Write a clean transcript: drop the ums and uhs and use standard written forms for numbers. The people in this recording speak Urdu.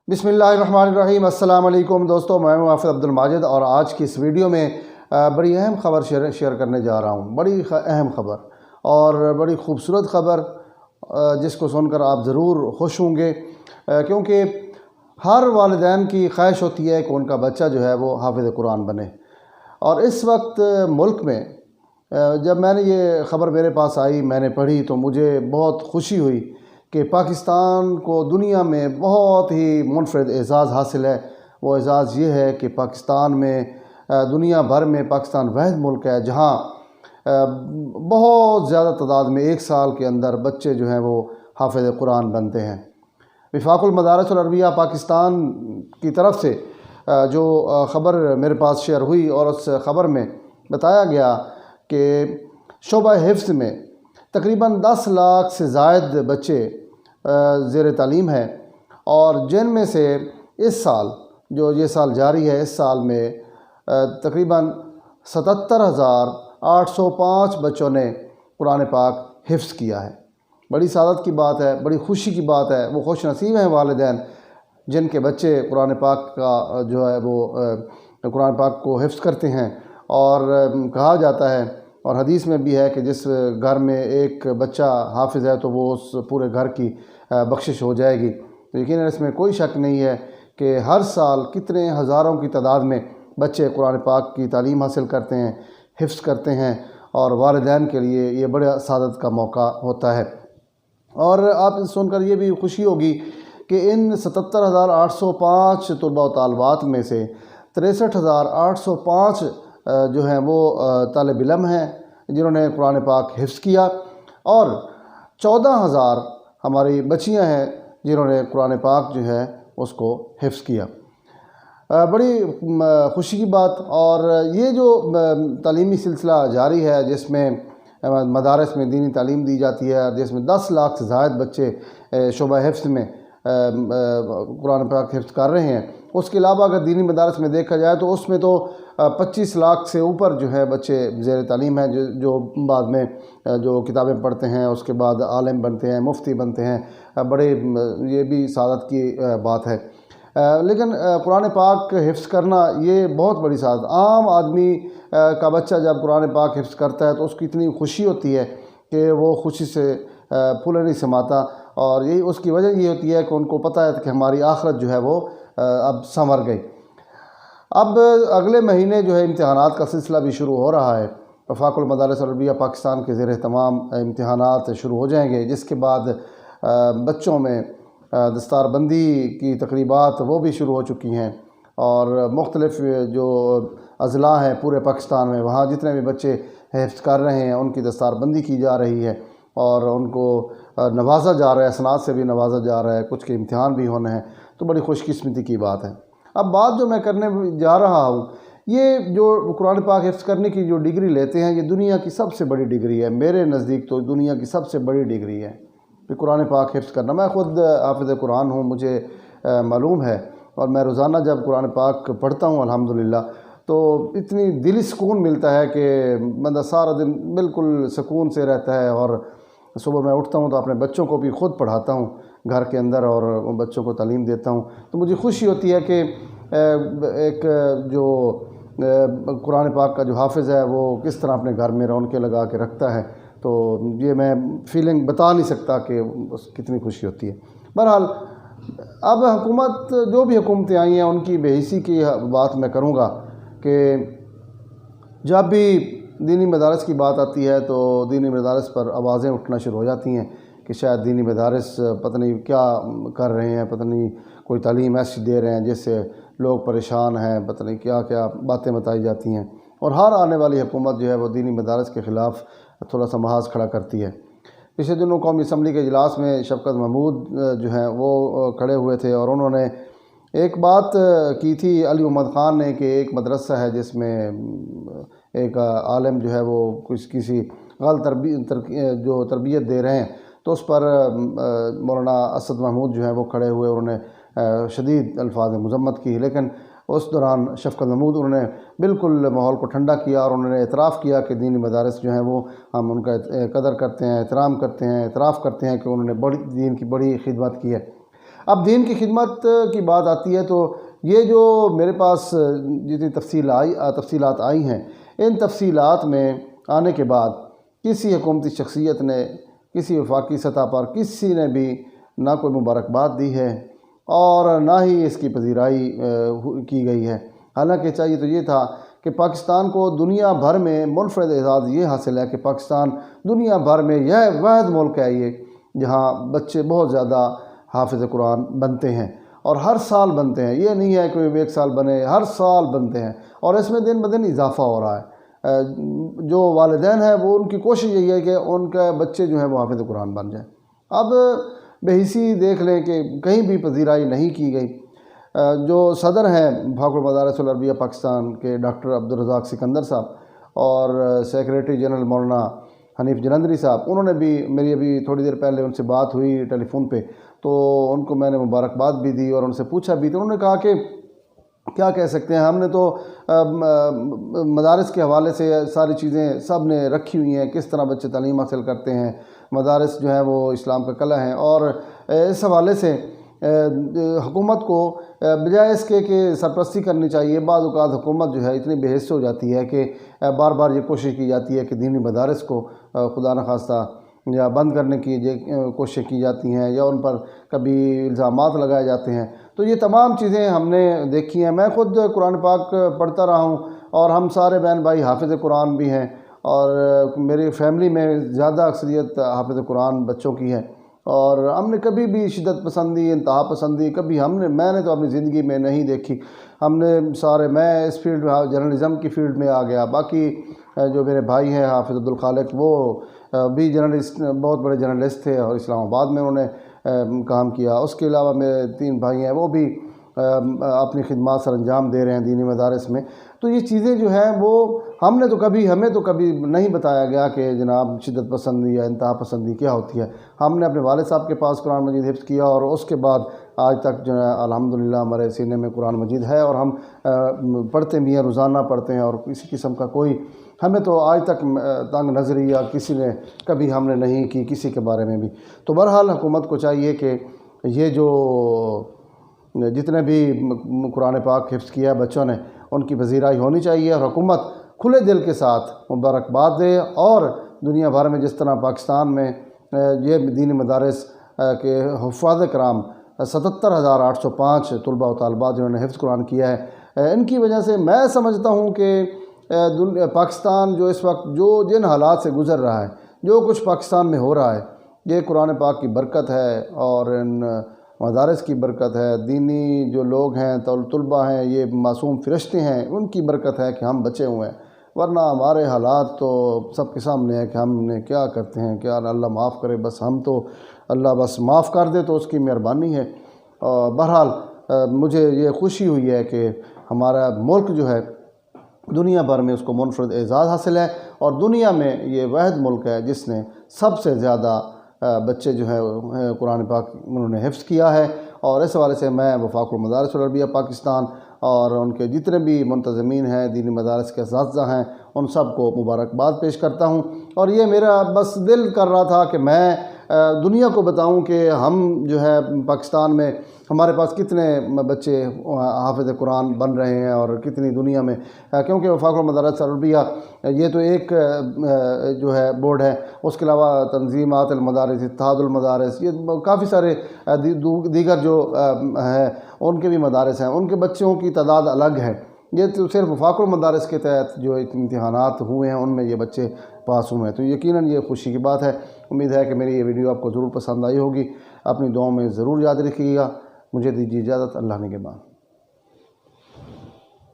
بسم اللہ الرحمن الرحیم۔ السلام علیکم دوستو، میں ہوں حافظ عبدul Majid اور آج کی اس ویڈیو میں بڑی اہم خبر شیئر کرنے جا رہا ہوں۔ بڑی اہم خبر اور بڑی خوبصورت خبر جس کو سن کر آپ ضرور خوش ہوں گے، کیونکہ ہر والدین کی خواہش ہوتی ہے کہ ان کا بچہ جو ہے وہ حافظ قرآن بنے۔ اور اس وقت ملک میں جب میں نے یہ خبر میرے پاس آئی، میں نے پڑھی تو مجھے بہت خوشی ہوئی کہ پاکستان کو دنیا میں بہت ہی منفرد اعزاز حاصل ہے۔ وہ اعزاز یہ ہے کہ پاکستان میں دنیا بھر میں پاکستان واحد ملک ہے جہاں بہت زیادہ تعداد میں ایک سال کے اندر بچے جو ہیں وہ حافظ قرآن بنتے ہیں۔ وفاق المدارس العربیہ پاکستان کی طرف سے جو خبر میرے پاس شیئر ہوئی، اور اس خبر میں بتایا گیا کہ شعبہ حفظ میں تقریباً 10 لاکھ سے زائد بچے زیر تعلیم ہیں، اور جن میں سے اس سال جو یہ سال جاری ہے، اس سال میں تقریباً 77,805 بچوں نے قرآن پاک حفظ کیا ہے۔ بڑی سعادت کی بات ہے، بڑی خوشی کی بات ہے۔ وہ خوش نصیب ہیں والدین جن کے بچے قرآن پاک کا جو ہے وہ قرآن پاک کو حفظ کرتے ہیں۔ اور کہا جاتا ہے اور حدیث میں بھی ہے کہ جس گھر میں ایک بچہ حافظ ہے تو وہ اس پورے گھر کی بخشش ہو جائے گی۔ تو یقیناً اس میں کوئی شک نہیں ہے کہ ہر سال کتنے ہزاروں کی تعداد میں بچے قرآن پاک کی تعلیم حاصل کرتے ہیں، حفظ کرتے ہیں، اور والدین کے لیے یہ بڑا سعادت کا موقع ہوتا ہے۔ اور آپ سن کر یہ بھی خوشی ہوگی کہ ان 77,805 طلباء و طالبات میں سے 63,805 جو ہیں وہ طالب علم ہیں جنہوں نے قرآن پاک حفظ کیا، اور 14,000 ہماری بچیاں ہیں جنہوں نے قرآن پاک جو ہے اس کو حفظ کیا۔ بڑی خوشی کی بات۔ اور یہ جو تعلیمی سلسلہ جاری ہے جس میں مدارس میں دینی تعلیم دی جاتی ہے، جس میں 10 لاکھ سے زائد بچے شعبہ حفظ میں قرآن پاک حفظ کر رہے ہیں، اس کے علاوہ اگر دینی مدارس میں دیکھا جائے تو اس میں تو 25 لاکھ سے اوپر جو ہے بچے زیر تعلیم ہیں، جو بعد میں جو کتابیں پڑھتے ہیں، اس کے بعد عالم بنتے ہیں، مفتی بنتے ہیں۔ بڑے یہ بھی سعادت کی بات ہے۔ لیکن قرآن پاک حفظ کرنا یہ بہت بڑی سعادت۔ عام آدمی کا بچہ جب قرآن پاک حفظ کرتا ہے تو اس کی اتنی خوشی ہوتی ہے کہ وہ خوشی سے پھولے نہیں سماتا، اور یہی اس کی وجہ یہ ہوتی ہے کہ ان کو پتہ ہے کہ ہماری آخرت جو ہے وہ اب سنور گئی۔ اب اگلے مہینے جو ہے امتحانات کا سلسلہ بھی شروع ہو رہا ہے۔ وفاق المدارس العربیہ پاکستان کے زیر اہتمام امتحانات شروع ہو جائیں گے، جس کے بعد بچوں میں دستار بندی کی تقریبات وہ بھی شروع ہو چکی ہیں، اور مختلف جو اضلاع ہیں پورے پاکستان میں، وہاں جتنے بھی بچے حفظ کر رہے ہیں ان کی دستار بندی کی جا رہی ہے، اور ان کو نوازا جا رہا ہے، اسناد سے بھی نوازا جا رہا ہے، کچھ کے امتحان بھی ہونے ہیں۔ تو بڑی خوش قسمتی کی بات ہے۔ اب بات جو میں کرنے جا رہا ہوں، یہ جو قرآن پاک حفظ کرنے کی جو ڈگری لیتے ہیں، یہ دنیا کی سب سے بڑی ڈگری ہے۔ میرے نزدیک تو دنیا کی سب سے بڑی ڈگری ہے کہ قرآن پاک حفظ کرنا۔ میں خود حافظ قرآن ہوں، مجھے معلوم ہے، اور میں روزانہ جب قرآن پاک پڑھتا ہوں الحمدللہ تو اتنی دلی سکون ملتا ہے کہ بندہ سارا دن بالکل سکون سے رہتا ہے۔ اور صبح میں اٹھتا ہوں تو اپنے بچوں کو بھی خود پڑھاتا ہوں گھر کے اندر، اور بچوں کو تعلیم دیتا ہوں، تو مجھے خوشی ہوتی ہے کہ ایک جو قرآن پاک کا جو حافظ ہے وہ کس طرح اپنے گھر میں رونقیں لگا کے رکھتا ہے۔ تو یہ میں فیلنگ بتا نہیں سکتا کہ کتنی خوشی ہوتی ہے۔ بہرحال اب حکومت جو بھی حکومتیں آئی ہیں ان کی بے حسی کی بات میں کروں گا کہ جب بھی دینی مدارس کی بات آتی ہے تو دینی مدارس پر آوازیں اٹھنا شروع ہو جاتی ہیں کہ شاید دینی مدارس پتہ نہیں کیا کر رہے ہیں، پتہ نہیں کوئی تعلیم ایسی دے رہے ہیں جس سے لوگ پریشان ہیں، پتہ نہیں کیا کیا باتیں بتائی جاتی ہیں، اور ہر آنے والی حکومت جو ہے وہ دینی مدارس کے خلاف تھوڑا سا محاذ کھڑا کرتی ہے۔ پچھلے دنوں قومی اسمبلی کے اجلاس میں شفقت محمود جو ہیں وہ کھڑے ہوئے تھے، اور انہوں نے ایک بات کی تھی علی محمد خان نے کہ ایک مدرسہ ہے جس میں ایک عالم جو ہے وہ کسی غلط جو تربیت دے رہے ہیں، تو اس پر مولانا اسد محمود جو ہیں وہ کھڑے ہوئے، انہوں نے شدید الفاظ مذمت کی، لیکن اس دوران شفقت محمود انہوں نے بالکل ماحول کو ٹھنڈا کیا، اور انہوں نے اعتراف کیا کہ دینی مدارس جو ہیں وہ ہم ان کا قدر کرتے ہیں، احترام کرتے ہیں، اعتراف کرتے ہیں کہ انہوں نے دین کی بڑی خدمت کی ہے۔ اب دین کی خدمت کی بات آتی ہے تو یہ جو میرے پاس جتنی تفصیلات آئی ہیں، ان تفصیلات میں آنے کے بعد کسی حکومتی شخصیت نے، کسی وفاقی سطح پر کسی نے بھی نہ کوئی مبارکباد دی ہے اور نہ ہی اس کی پذیرائی کی گئی ہے۔ حالانکہ چاہیے تو یہ تھا کہ پاکستان کو دنیا بھر میں منفرد اعزاز یہ حاصل ہے کہ پاکستان دنیا بھر میں یہ واحد ملک ہے یہ جہاں بچے بہت زیادہ حافظ قرآن بنتے ہیں، اور ہر سال بنتے ہیں۔ یہ نہیں ہے کہ ایک سال بنے، ہر سال بنتے ہیں، اور اس میں دن بدن اضافہ ہو رہا ہے۔ جو والدین ہیں وہ ان کی کوشش یہی ہے کہ ان کے بچے جو ہیں وہ حافظ قرآن بن جائیں۔ اب بے حسی دیکھ لیں کہ کہیں بھی پذیرائی نہیں کی گئی۔ جو صدر ہیں وفاق المدارس العربیہ پاکستان کے ڈاکٹر عبدالرزاق سکندر صاحب اور سیکریٹری جنرل مولانا حنیف جلندری صاحب، انہوں نے بھی میری ابھی تھوڑی دیر پہلے ان سے بات ہوئی ٹیلی فون پہ، تو ان کو میں نے مبارکباد بھی دی اور ان سے پوچھا بھی، تو انہوں نے کہا کہ کیا کہہ سکتے ہیں، ہم نے تو مدارس کے حوالے سے ساری چیزیں سب نے رکھی ہوئی ہیں، کس طرح بچے تعلیم حاصل کرتے ہیں، مدارس جو ہیں وہ اسلام کا قلعہ ہیں، اور اس حوالے سے حکومت کو بجائے اس کے کہ سرپرستی کرنی چاہیے، بعض اوقات حکومت جو ہے اتنی بے حس ہو جاتی ہے کہ بار بار یہ کوشش کی جاتی ہے کہ دینی مدارس کو خدا نخواستہ یا بند کرنے کی کوششیں کی جاتی ہیں، یا ان پر کبھی الزامات لگائے جاتے ہیں۔ تو یہ تمام چیزیں ہم نے دیکھی ہیں۔ میں خود قرآن پاک پڑھتا رہا ہوں، اور ہم سارے بہن بھائی حافظ قرآن بھی ہیں، اور میری فیملی میں زیادہ اکثریت حافظ قرآن بچوں کی ہے، اور ہم نے کبھی بھی شدت پسندی، انتہا پسندی کبھی میں نے تو اپنی زندگی میں نہیں دیکھی۔ ہم نے میں اس فیلڈ میں جرنلزم کی فیلڈ میں آ گیا۔ باقی جو میرے بھائی ہیں حافظ عبدالخالق، وہ بھی جرنلسٹ، بہت بڑے جرنلسٹ تھے، اور اسلام آباد میں انہوں نے کام کیا۔ اس کے علاوہ میرے 3 بھائی ہیں، وہ بھی اپنی خدمات سر انجام دے رہے ہیں دینی مدارس میں۔ تو یہ چیزیں جو ہیں وہ ہمیں تو کبھی نہیں بتایا گیا کہ جناب شدت پسندی یا انتہا پسندی کیا ہوتی ہے۔ ہم نے اپنے والد صاحب کے پاس قرآن مجید حفظ کیا، اور اس کے بعد آج تک جو ہے الحمدللہ ہمارے سینے میں قرآن مجید ہے، اور ہم پڑھتے بھی ہیں، روزانہ پڑھتے ہیں، اور کسی قسم کا کوئی ہمیں تو آج تک تنگ نظری یا کسی نے کبھی ہم نے نہیں کی کسی کے بارے میں بھی۔ تو بہرحال حکومت کو چاہیے کہ یہ جو جتنے بھی قرآن پاک حفظ کیا ہے بچوں نے، ان کی پذیرائی ہونی چاہیے، اور حکومت کھلے دل کے ساتھ مبارکباد دے، اور دنیا بھر میں جس طرح پاکستان میں یہ دینی مدارس کے حفاظ کرام 77,805 طلباء و طالبات جنہوں نے حفظ قرآن کیا ہے، ان کی وجہ سے میں سمجھتا ہوں کہ پاکستان جو اس وقت جن حالات سے گزر رہا ہے، جو کچھ پاکستان میں ہو رہا ہے، یہ قرآن پاک کی برکت ہے، اور ان مدارس کی برکت ہے، دینی جو لوگ ہیں، طلباء ہیں، یہ معصوم فرشتے ہیں، ان کی برکت ہے کہ ہم بچے ہوئے ہیں، ورنہ ہمارے حالات تو سب کے سامنے ہے کہ ہم نے کیا کرتے ہیں، کیا اللہ معاف کرے، بس ہم تو اللہ بس معاف کر دے تو اس کی مہربانی ہے۔ بہرحال مجھے یہ خوشی ہوئی ہے کہ ہمارا ملک جو ہے دنیا بھر میں اس کو منفرد اعزاز حاصل ہے، اور دنیا میں یہ واحد ملک ہے جس نے سب سے زیادہ بچے جو ہے قرآن پاک انہوں نے حفظ کیا ہے۔ اور اس حوالے سے میں وفاق المدارس العربیہ پاکستان اور ان کے جتنے بھی منتظمین ہیں، دینی مدارس کے اساتذہ ہیں، ان سب کو مبارکباد پیش کرتا ہوں۔ اور یہ میرا بس دل کر رہا تھا کہ میں دنیا کو بتاؤں کہ ہم جو ہے پاکستان میں ہمارے پاس کتنے بچے حافظ قرآن بن رہے ہیں، اور کتنی دنیا میں، کیونکہ وفاق المدارس العربیہ یہ تو ایک جو ہے بورڈ ہے، اس کے علاوہ تنظیمات المدارس، اتحاد المدارس، یہ کافی سارے دیگر جو ہیں ان کے بھی مدارس ہیں، ان کے بچوں کی تعداد الگ ہے۔ یہ تو صرف وفاق المدارس کے تحت جو امتحانات ہوئے ہیں ان میں یہ بچے پاس ہوئے ہیں، تو یقیناً یہ خوشی کی بات ہے۔ امید ہے کہ میری یہ ویڈیو آپ کو ضرور پسند آئی ہوگی۔ اپنی دعاؤں میں ضرور یاد رکھیے گا۔ مجھے دیجیے اجازت، اللہ نگہبان۔